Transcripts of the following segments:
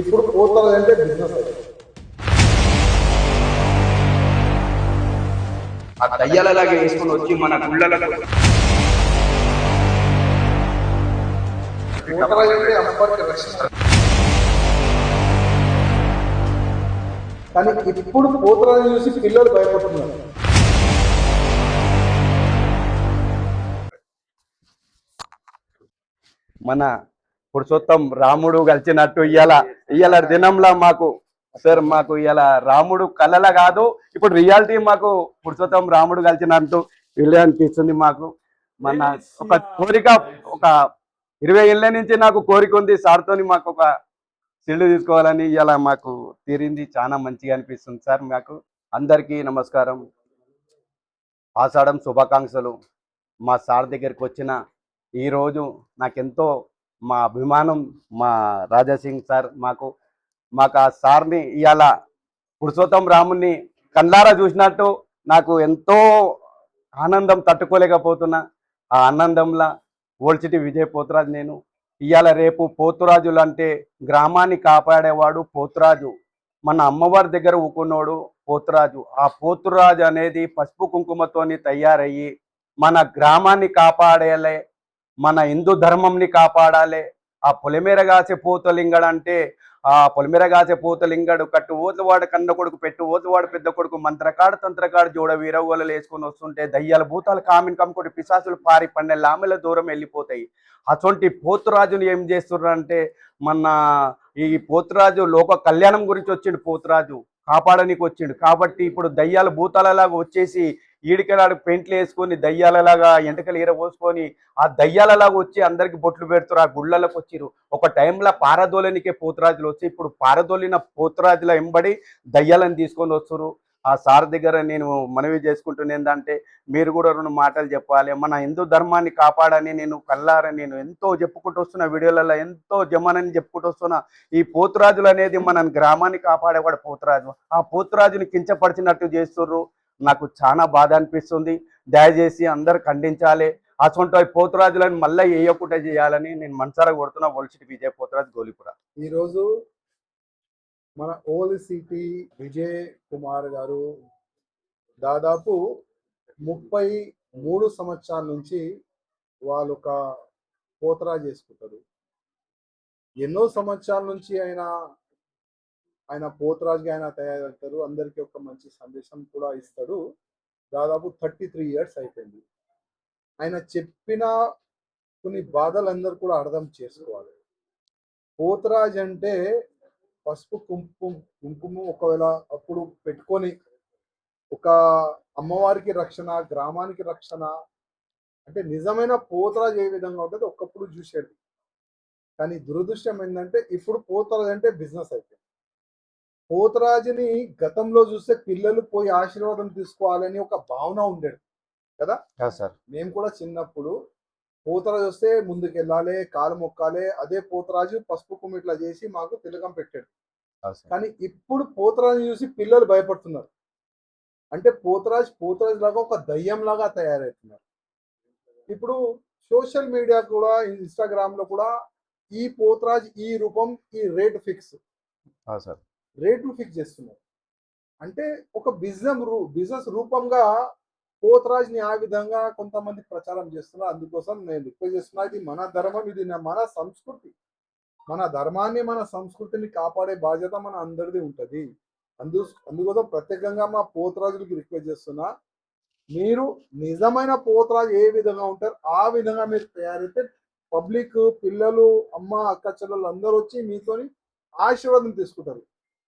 ఇప్పుడు పోతారంటే బిజినెస్ ఆ దయ్యాలలాగే వేసుకొని వచ్చి మన గుళ్ళలకు పోతారంటే అమ్మవారికి రక్షణ. కానీ ఇప్పుడు పోతారని చూసి పిల్లలు భయపడుతున్నారు. మన పురుషోత్తం రాముడు కలిసినట్టు ఇయ్యాల దినంలో మాకు సార్ మాకు ఇలా రాముడు కళల కాదు, ఇప్పుడు రియాలిటీ మాకు పురుషోత్తం రాముడు కలిసినట్టు ఇల్లే అనిపిస్తుంది మాకు. మన ఒక కోరిక, ఒక 20 ఏళ్ళ నుంచి నాకు కోరిక ఉంది సార్తోని మాకు ఒక షిల్డ్ తీసుకోవాలని. ఇలా మాకు తీరింది, చాలా మంచిగా అనిపిస్తుంది సార్. మాకు అందరికీ నమస్కారం, ఆషాఢం శుభాకాంక్షలు. మా సార్ దగ్గరికి వచ్చిన ఈరోజు నాకెంతో మా అభిమానం మా రాజాసింగ్ సార్. మాకు ఆ సార్ని ఇవాళ పురుషోత్తం రాముని కళ్ళారా చూసినట్టు నాకు ఎంతో ఆనందం తట్టుకోలేకపోతున్నా. ఆ ఆనందంలో ఓల్డ్ సిటీ విజయ్ పోతురాజు నేను. ఇవాళ రేపు పోతురాజులు అంటే గ్రామాన్ని కాపాడేవాడు పోతురాజు, మన అమ్మవారి దగ్గర ఊకున్నోడు పోతురాజు. ఆ పోతురాజు అనేది పసుపు కుంకుమతోని తయారయ్యి మన గ్రామాన్ని కాపాడేయాలి, మన హిందూ ధర్మంని కాపాడాలి. ఆ పొలిమేర కాసే పోతలింగడు అంటే ఆ పొలిమేర కాసే పోతలింగడు కట్టు ఓతువాడు కన్న కొడుకు పెట్టు ఓతువాడు పెద్ద కొడుకు మంత్రకాడు తంత్రకాడు జోడ వీరగోళలు వేసుకొని వస్తుంటే దయ్యాల భూతాలు కామిని కమ్ముకొని పిశాసులు పారి పన్నె లామెల దూరం వెళ్ళిపోతాయి. అటువంటి పోతురాజుని ఏం చేస్తున్నారంటే మన ఈ పోతురాజు లోక కళ్యాణం గురించి వచ్చిండు, పోతురాజు కాపాడనికి వచ్చిండు. కాబట్టి ఇప్పుడు దయ్యాల భూతాలలాగా వచ్చేసి ఈడికలాడు పెయింట్లు వేసుకొని దయ్యాలలాగా ఎంటకలు ఈరబోసుకొని ఆ దయ్యాలలాగా వచ్చి అందరికి బొట్లు పెడుతారు, ఆ గుళ్ళలకు వచ్చిరు. ఒక టైంలో పారదోలనికే పోతురాజులు వచ్చి ఇప్పుడు పారదోలిన పోతురాజుల ఎంబడి దయ్యాలను తీసుకొని వస్తారు. ఆ సార్ దగ్గర నేను మనవి చేసుకుంటున్నా ఏంటంటే మీరు కూడా 2 మాటలు చెప్పాలి. మన హిందూ ధర్మాన్ని కాపాడని నేను కల్లారని నేను ఎంతో చెప్పుకుంటూ వస్తున్నా, వీడియోలలో ఎంతో జమానని చెప్పుకుంటూ వస్తున్నా. ఈ పోతురాజులు అనేది మన గ్రామాన్ని కాపాడేవాడు పోతురాజు. ఆ పోతురాజుని కించపరిచినట్టు చేస్తుర్రు. నాకు చాలా బాధ అనిపిస్తుంది. దయచేసి అందరు ఖండించాలి. అటువంటి పోతురాజులను మళ్ళీ వేయకుండా చేయాలని నేను మనసారా కొడుతున్నా. Old city Vijay Poturaju Gowlipura. ఈరోజు మన ఓల్డ్ సిటీ విజయ్ కుమార్ గారు దాదాపు 33 సంవత్సరాల నుంచి వాళ్ళు ఒక పోతరా చేసుకుంటారు. ఎన్నో సంవత్సరాల నుంచి ఆయన పోతరాజుగా ఆయన తయారవుతారు. అందరికీ ఒక మంచి సందేశం కూడా ఇస్తాడు. దాదాపు 33 ఇయర్స్ అయిపోయింది. ఆయన చెప్పిన కొన్ని బాధలందరూ కూడా అర్థం చేసుకోవాలి. పోతరాజ్ అంటే పసుపు కుంకుమ ఒకవేళ అప్పుడు పెట్టుకొని ఒక అమ్మవారికి రక్షణ, గ్రామానికి రక్షణ, అంటే నిజమైన పోతరాజు ఏ విధంగా ఉంటుంది ఒకప్పుడు చూసేది. కానీ దురదృష్టం ఏంటంటే ఇప్పుడు పోతరాజు అంటే బిజినెస్ అయిపోయింది. పోతరాజుని గతంలో చూస్తే పిల్లలు పోయి ఆశీర్వాదం తీసుకోవాలని ఒక భావన ఉండేది కదా సార్. మేము కూడా చిన్నప్పుడు పోతరాజు వస్తే ముందుకు వెళ్ళాలి, కాలు మొక్కాలి. అదే పోతరాజు పసుపు కుమ్మిట్లా చేసి మాకు తిలకం పెట్టాడు. కానీ ఇప్పుడు పోతరాజు చూసి పిల్లలు భయపడుతున్నారు. అంటే పోతరాజు లాగా ఒక దయ్యం లాగా తయారవుతున్నారు. ఇప్పుడు సోషల్ మీడియా కూడా, ఇన్స్టాగ్రామ్ లో కూడా ఈ పోతరాజు ఈ రూపం, ఈ రేట్ ఫిక్స్ చేస్తున్నారు. అంటే ఒక బిజినెస్ రూపంగా పోతరాజుని ఆ విధంగా కొంతమంది ప్రచారం చేస్తున్నారు. అందుకోసం నేను రిక్వెస్ట్ చేస్తున్నా, ఇది మన ధర్మం, ఇది మన సంస్కృతి. మన ధర్మాన్ని, మన సంస్కృతిని కాపాడే బాధ్యత మన అందరిది ఉంటుంది. అందుకోసం ప్రత్యేకంగా మా పోతరాజులకి రిక్వెస్ట్ చేస్తున్నా, మీరు నిజమైన పోతరాజు ఏ విధంగా ఉంటారు ఆ విధంగా మీరు తయారైతే పబ్లిక్, పిల్లలు, అమ్మ, అక్క, చెల్లెలు అందరూ వచ్చి మీతోని ఆశీర్వాదం తీసుకుంటారు.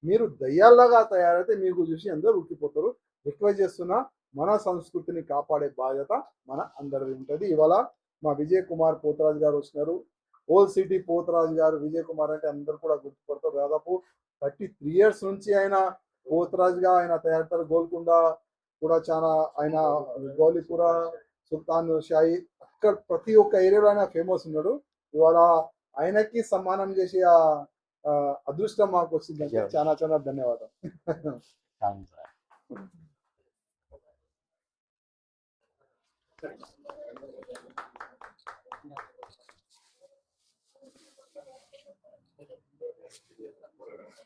మీరు దయ్యాల్లాగా తయారైతే మీకు చూసి అందరూ ఉట్టిపోతారు. రిక్వెస్ట్ చేస్తున్నా, మన సంస్కృతిని కాపాడే బాధ్యత మన అందరిది ఉంటుంది. ఇవాళ మా విజయ్ కుమార్ పోతరాజు గారు వచ్చినారు. ఓల్డ్ సిటీ పోతరాజు గారు విజయ్ కుమార్ అంటే అందరూ కూడా గుర్తుపడతారు. దాదాపు 33 ఇయర్స్ నుంచి ఆయన పోతరాజుగా ఆయన తయారవుతారు. గోల్కొండ కూడా చాలా, ఆయన గౌలిపుర, సుల్తాన్ షాయి, అక్కడ ప్రతి ఒక్క ఏరియాలో ఆయన ఫేమస్ ఉన్నాడు. ఇవాళ ఆయనకి సన్మానం చేసి ఆ అదృష్టం మాకు వచ్చిందంటే చాలా చాలా ధన్యవాదాలు.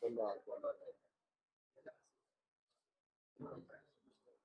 ఉందా అనుకోండి.